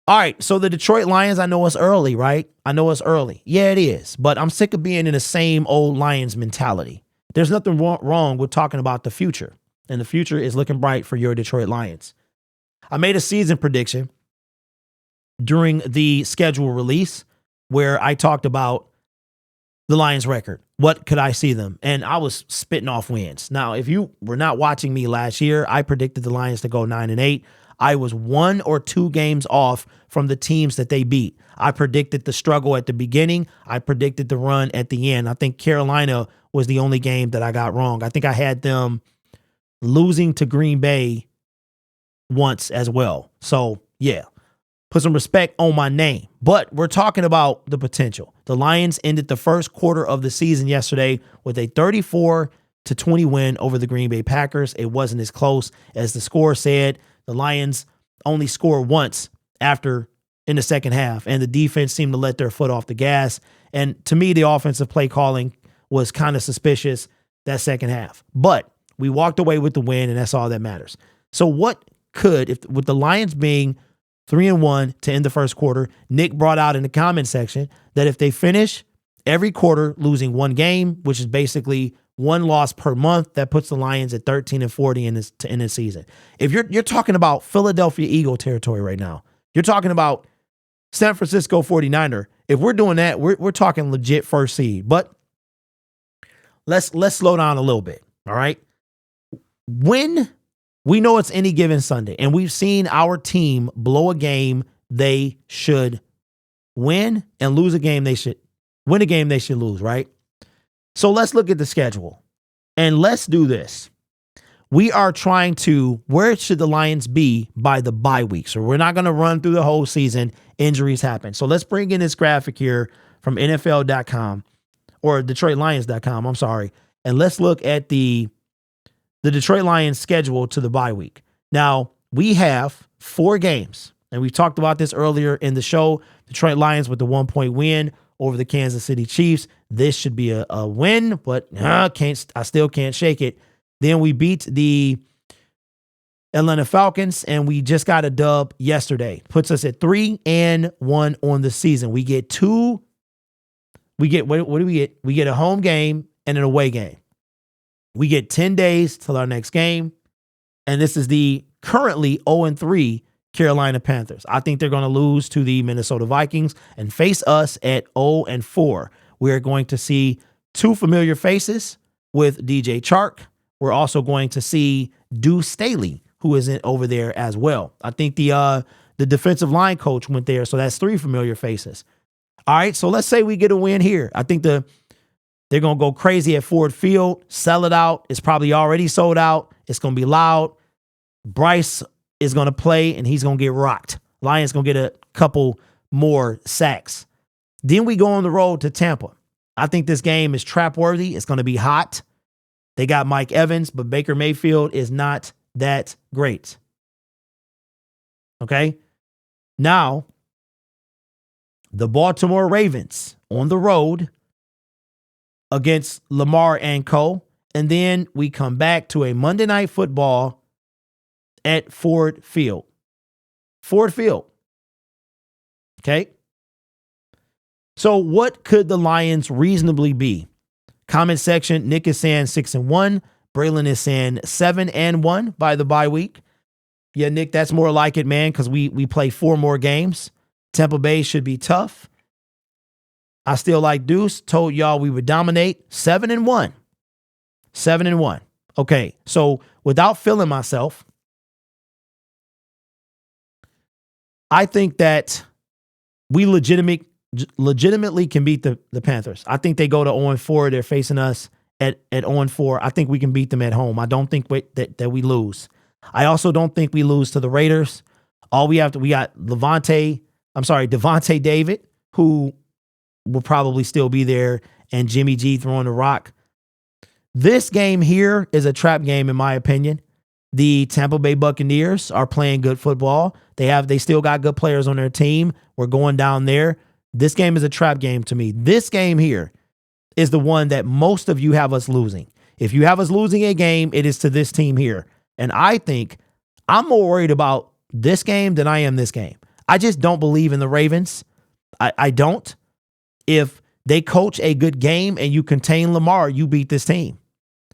All right, so the Detroit Lions, I know it's early, right? I know it's early. Yeah, it is. But I'm sick of being in the same old Lions mentality. There's nothing wrong with talking about the future. And the future is looking bright for your Detroit Lions. I made a season prediction during the schedule release where I talked about the Lions record. What could I see them? And I was spitting off wins. Now, if you were not watching me last year, I predicted the Lions to go 9-8. I was 1 or 2 games off from the teams that they beat. I predicted the struggle at the beginning. I predicted the run at the end. I think Carolina was the only game that I got wrong. I think I had them losing to Green Bay once as well. So, yeah, put some respect on my name. But we're talking about the potential. The Lions ended the first quarter of the season yesterday with a 34-20 win over the Green Bay Packers. It wasn't as close as the score said. The Lions only scored once in the second half, and the defense seemed to let their foot off the gas. And to me, the offensive play calling was kind of suspicious that second half. But we walked away with the win, and that's all that matters. So what with the Lions being 3-1 to end the first quarter, Nick brought out in the comment section that if they finish every quarter losing one game, which is basically one loss per month, that puts the Lions at 13-40 in this season. If you're talking about Philadelphia Eagle territory right now, you're talking about San Francisco 49er. If we're doing that, we're talking legit first seed. But let's slow down a little bit. All right. When we know it's any given Sunday, and we've seen our team blow a game they should win and lose a game they should win a game they should lose, right? So let's look at the schedule and let's do this. We are trying to, where should the Lions be by the bye week? So we're not going to run through the whole season. Injuries happen. So let's bring in this graphic here from NFL.com or DetroitLions.com. I'm sorry. And let's look at the Detroit Lions schedule to the bye week. Now we have 4 games, and we talked about this earlier in the show. Detroit Lions with the 1-point win over the Kansas City Chiefs. This should be a win, but I still can't shake it. Then we beat the Atlanta Falcons, and we just got a dub yesterday. Puts us at 3-1 on the season. We get what do we get? We get a home game and an away game. We get 10 days till our next game, and this is the currently 0-3 Carolina Panthers. I think they're going to lose to the Minnesota Vikings and face us at 0-4. We're going to see 2 familiar faces with DJ Chark. We're also going to see Deuce Staley, who is over there as well. I think the defensive line coach went there, so that's 3 familiar faces. All right, so let's say we get a win here. I think they're going to go crazy at Ford Field, sell it out. It's probably already sold out. It's going to be loud. Bryce is going to play, and he's going to get rocked. Lions going to get a couple more sacks. Then we go on the road to Tampa. I think this game is trap-worthy. It's going to be hot. They got Mike Evans, but Baker Mayfield is not that great. Okay? Now, the Baltimore Ravens on the road against Lamar and Co. And then we come back to a Monday Night Football at Ford Field. Ford Field. Okay? So what could the Lions reasonably be? Comment section, Nick is saying 6-1. Braylon is saying 7-1 by the bye week. Yeah, Nick, that's more like it, man, because we play 4 more games. Tampa Bay should be tough. I still like Deuce. Told y'all we would dominate. 7-1. 7-1. Okay, so without feeling myself, I think that we legitimately can beat the Panthers. I think they go to 0-4. They're facing us at 0-4. I think we can beat them at home. I don't think that we lose. I also don't think we lose to the Raiders. We got Devontae David, who will probably still be there, and Jimmy G throwing the rock. This game here is a trap game, in my opinion. The Tampa Bay Buccaneers are playing good football. They still got good players on their team. We're going down there. This game is a trap game to me. This game here is the one that most of you have us losing. If you have us losing a game, it is to this team here. And I think I'm more worried about this game than I am this game. I just don't believe in the Ravens. I don't. If they coach a good game and you contain Lamar, you beat this team.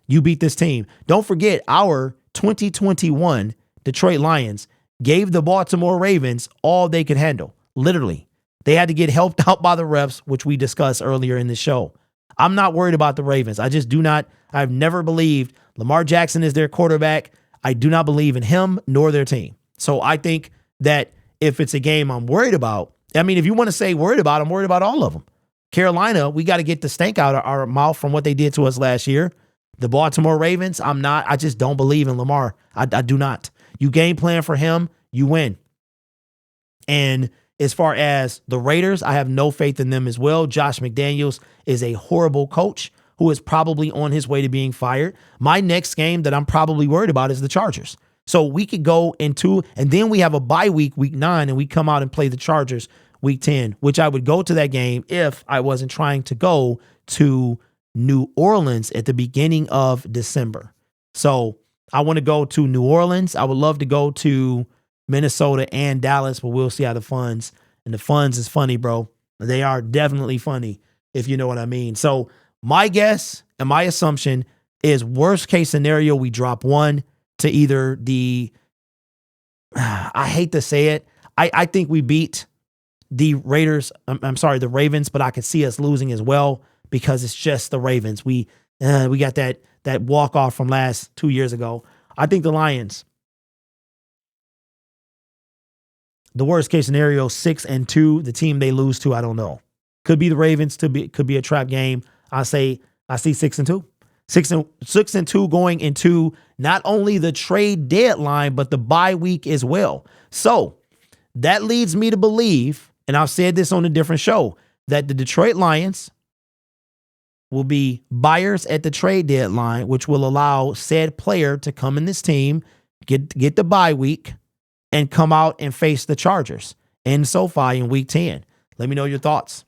You beat this team. Don't forget, our 2021 Detroit Lions gave the Baltimore Ravens all they could handle. Literally. They had to get helped out by the refs, which we discussed earlier in the show. I'm not worried about the Ravens. I just do not. I've never believed Lamar Jackson is their quarterback. I do not believe in him nor their team. So I think that if it's a game I'm worried about, I mean, if you want to say worried about, I'm worried about all of them. Carolina, we got to get the stank out of our mouth from what they did to us last year. The Baltimore Ravens, I'm not. I just don't believe in Lamar. I do not. You game plan for him, you win. And as far as the Raiders, I have no faith in them as well. Josh McDaniels is a horrible coach who is probably on his way to being fired. My next game that I'm probably worried about is the Chargers. So we could go into, and then we have a bye week, week 9, and we come out and play the Chargers week 10, which I would go to that game if I wasn't trying to go to New Orleans at the beginning of December. So I want to go to New Orleans. I would love to go to Minnesota and Dallas, but we'll see how the funds, and the funds is funny, bro. They are definitely funny, if you know what I mean. So my guess and my assumption is worst case scenario, we drop one to either the, I hate to say it. I think we beat the Raiders. I'm sorry, the Ravens, but I could see us losing as well because it's just the Ravens. We got that walk off from 2 years ago. I think the Lions, the worst case scenario, 6-2. The team they lose to, I don't know. Could be the Ravens. Could be a trap game. I see 6-2. 6-2 going into not only the trade deadline, but the bye week as well. So that leads me to believe, and I've said this on a different show, that the Detroit Lions will be buyers at the trade deadline, which will allow said player to come in this team, get the bye week, and come out and face the Chargers in SoFi in week 10. Let me know your thoughts.